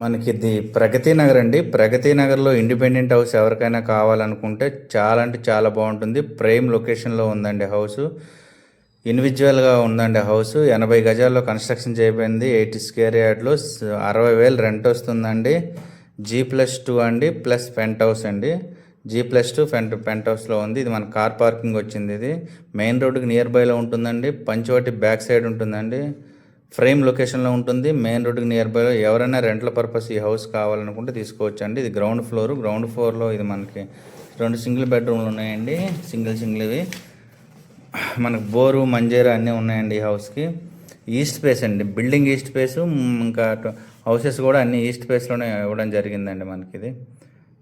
మనకి ఇది ప్రగతి నగర్ అండి. ప్రగతి నగర్‌లో ఇండిపెండెంట్ హౌస్ ఎవరికైనా కావాలనుకుంటే చాలా అంటే చాలా బాగుంటుంది. ప్రైమ్ లొకేషన్‌లో ఉందండి హౌసు. ఇండివిడ్యువల్‌గా ఉందండి హౌసు. 80 గజాల్లో కన్‌స్ట్రక్షన్ చేయబడింది. 80 స్క్వేర్ యార్డ్‌లో 60,000 రెంట్ వస్తుందండి. G+2 అండి. ప్లస్ పెంట్ హౌస్ అండి. G+2 పెంట్ హౌస్‌లో ఉంది. ఇది మన కార్ పార్కింగ్ వచ్చింది ఇది. మెయిన్ రోడ్డుకి నియర్ బైలో ఉంటుందండి. పంచవటి బ్యాక్ సైడ్ ఉంటుందండి. ఫ్రేమ్ లొకేషన్లో ఉంటుంది. మెయిన్ రోడ్డుకి నియర్ బైలో ఎవరైనా రెంట్ల పర్పస్ ఈ హౌస్ కావాలనుకుంటే తీసుకోవచ్చు అండి. ఇది గ్రౌండ్ ఫ్లోర్లో ఇది మనకి 2 సింగిల్ బెడ్రూమ్లు ఉన్నాయండి. సింగిల్ ఇవి మనకు బోరు మంజేరా అన్నీ ఉన్నాయండి ఈ హౌస్కి. ఈస్ట్ ఫేస్ అండి. బిల్డింగ్ ఈస్ట్ ఫేసు, ఇంకా హౌసెస్ కూడా అన్ని ఈస్ట్ ఫేస్లోనే ఇవ్వడం జరిగిందండి మనకి. ఇది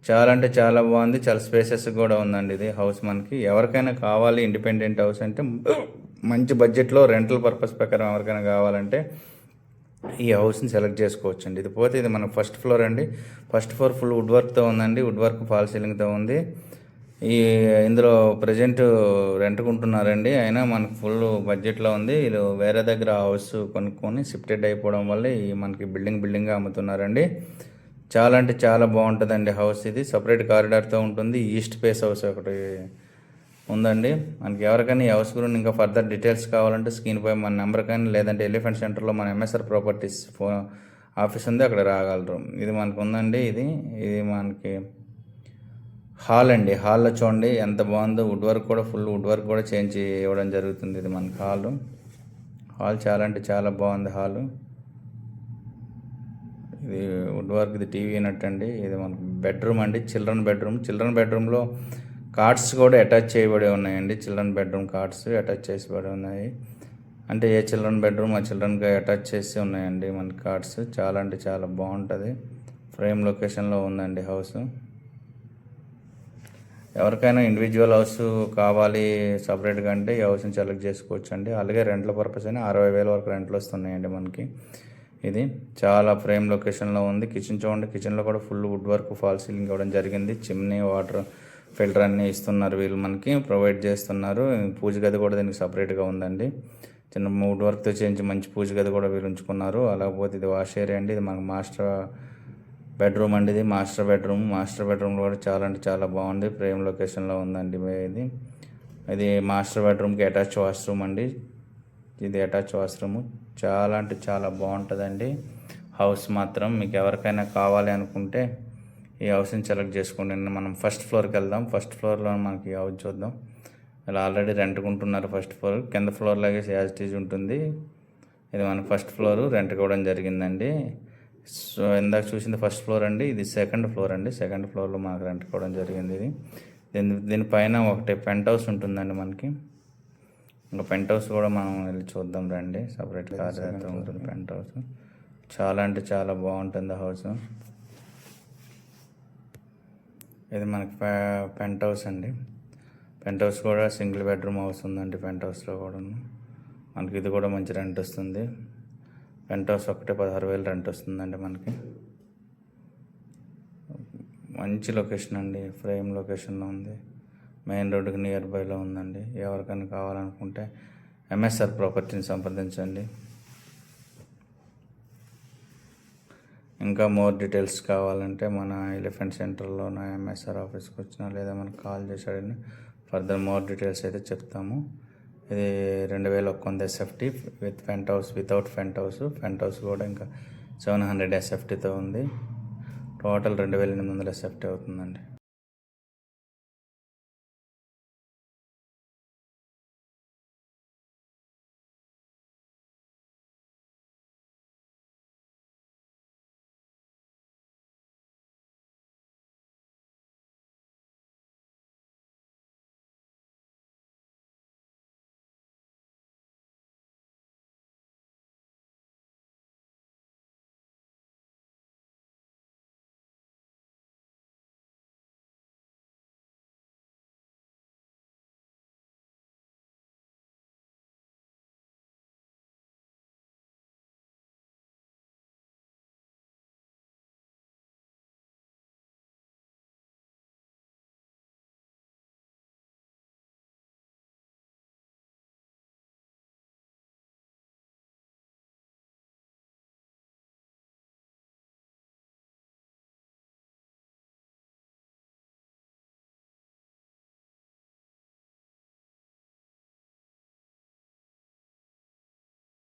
చాలా అంటే చాలా బాగుంది. చాలా స్పేసెస్ కూడా ఉందండి ఇది హౌస్. మనకి ఎవరికైనా కావాలి ఇండిపెండెంట్ హౌస్ అంటే మంచి బడ్జెట్లో రెంటల్ పర్పస్ ప్రకారం ఎవరికైనా కావాలంటే ఈ హౌస్ని సెలెక్ట్ చేసుకోవచ్చు అండి. ఇది పోతే ఇది మన ఫస్ట్ ఫ్లోర్ అండి. ఫస్ట్ ఫ్లోర్ ఫుల్ వుడ్ వర్క్తో ఉందండి. వుడ్ వర్క్ ఫాల్ సీలింగ్తో ఉంది. ఇందులో ప్రజెంట్ రెంట్కుంటున్నారండి. అయినా మనకు ఫుల్ బడ్జెట్లో ఉంది. వీళ్ళు వేరే దగ్గర హౌస్ కొనుక్కొని షిఫ్టెడ్ అయిపోవడం వల్ల ఈ మనకి బిల్డింగ్గా అమ్ముతున్నారండి. చాలా అంటే చాలా బాగుంటుందండి హౌస్. ఇది సపరేట్ కారిడార్తో ఉంటుంది. ఈస్ట్ ఫేస్ హౌస్ ఒకటి ఉందండి. మనకి ఎవరికైనా ఈ హౌస్ గురించి ఇంకా ఫర్దర్ డీటెయిల్స్ కావాలంటే స్క్రీన్పై మన నెంబర్ కానీ లేదంటే ఎలిఫెంట్ సెంటర్లో మన MSR ప్రాపర్టీస్ ఆఫీస్ ఉంది, అక్కడ రాగలరు. ఇది మనకు ఉందండి. ఇది మనకి హాల్ అండి. హాల్లో చూడండి ఎంత బాగుందో. వుడ్ వర్క్ కూడా ఫుల్ వుడ్ వర్క్ కూడా చేంజ్ ఇవ్వడం జరుగుతుంది. ఇది మనకి హాల్ చాలా అంటే చాలా బాగుంది హాలు. ఇది వుడ్ వర్క్, ఇది టీవీ యూనిట్ అండి. ఇది మనకి బెడ్రూమ్ అండి. చిల్డ్రన్ బెడ్రూమ్లో కార్డ్స్ కూడా అటాచ్ చేయబడి ఉన్నాయండి. చిల్డ్రన్ బెడ్రూమ్ కార్డ్స్ అటాచ్ చేసిబడి ఉన్నాయి. అంటే ఏ చిల్డ్రన్ బెడ్రూమ్ ఆ చిల్డ్రన్కి అటాచ్ చేసి ఉన్నాయండి మనకి కార్డ్స్. చాలా అంటే చాలా బాగుంటుంది. ఫ్రేమ్ లొకేషన్లో ఉందండి హౌస్. ఎవరికైనా ఇండివిజువల్ హౌస్ కావాలి సపరేట్గా అంటే ఈ హౌస్ని సెలెక్ట్ చేసుకోవచ్చు అండి. అలాగే రెంట్ల పర్పస్ అయినా 60,000 వరకు రెంట్లు వస్తున్నాయండి మనకి. ఇది చాలా ఫ్రేమ్ లొకేషన్లో ఉంది. కిచెన్ చూడండి. కిచెన్లో కూడా full wood work fall ceiling ఇవ్వడం జరిగింది. చిమ్నీ, వాటర్ ఫిల్టర్ అన్నీ ఇస్తున్నారు వీళ్ళు, మనకి ప్రొవైడ్ చేస్తున్నారు. పూజ గది కూడా దీనికి సపరేట్గా ఉందండి. చిన్న వుడ్ వర్క్తో చేయించి మంచి పూజ గది కూడా వీళ్ళు ఉంచుకున్నారు. అలాగపోతే ఇది వాష్ ఏరియా అండి. ఇది మనకు మాస్టర్ బెడ్రూమ్ అండి. ఇది మాస్టర్ బెడ్రూమ్ కూడా చాలా అంటే చాలా బాగుంది. ఫ్రేమ్ లొకేషన్లో ఉందండి ఇది మాస్టర్ బెడ్రూమ్కి అటాచ్ వాష్రూమ్ అండి. ఇది అటాచ్ వాష్రూమ్. చాలా అంటే చాలా బాగుంటుందండి హౌస్ మాత్రం. మీకు ఎవరికైనా కావాలి అనుకుంటే ఈ హౌస్ని సెలెక్ట్ చేసుకోండి. మనం ఫస్ట్ ఫ్లోర్కి వెళ్దాం. ఫస్ట్ ఫ్లోర్లో మనకి హౌస్ చూద్దాం. ఇలా ఆల్రెడీ రెంట్కుంటున్నారు ఫస్ట్ ఫ్లోర్. కింద ఫ్లోర్ లాగే యాజ్ ఇట్ ఈజ్ ఉంటుంది. ఇది మనకి ఫస్ట్ ఫ్లోర్ రెంట్కి ఇవ్వడం జరిగిందండి. సో ఇందాక చూసింది ఫస్ట్ ఫ్లోర్ అండి. ఇది సెకండ్ ఫ్లోర్ అండి. సెకండ్ ఫ్లోర్లో మనకు రెంట్కి ఇవ్వడం జరిగింది. ఇది దీనిపైన ఒకటి పెంట్ హౌస్ ఉంటుందండి మనకి. ఇంకా పెంట్ హౌస్ కూడా మనం వెళ్ళి చూద్దాం రండి. సపరేట్ కార్యాలతో ఉంటుంది పెంట్ హౌస్. చాలా అంటే చాలా బాగుంటుంది హౌస్. ఇది మనకి పెంట్ హౌస్ అండి. పెంట్ హౌస్ కూడా సింగిల్ బెడ్రూమ్ హౌస్ ఉందండి. పెంట్ హౌస్లో కూడా మనకి ఇది కూడా మంచి రెంట్ వస్తుంది. పెంట్ హౌస్ ఒకటే 16,000 రెంట్ వస్తుందండి మనకి. మంచి లొకేషన్ అండి. ఫ్రేమ్ లొకేషన్లో ఉంది. మెయిన్ రోడ్డుకి నియర్ బైలో ఉందండి. ఎవరికైనా కావాలనుకుంటే MSR ప్రాపర్టీని సంప్రదించండి. ఇంకా మోర్ డీటెయిల్స్ కావాలంటే మన ఎలిఫెంట్ సెంటర్లో ఉన్న MSR ఆఫీస్కి వచ్చినా లేదా మనకు కాల్ చేసాడని ఫర్దర్ మోర్ డీటెయిల్స్ అయితే చెప్తాము. ఇది 2001 SFT with penthouse, without penthouse కూడా ఇంకా 700 SFTతో ఉంది. టోటల్ 2,800 SFT అవుతుందండి.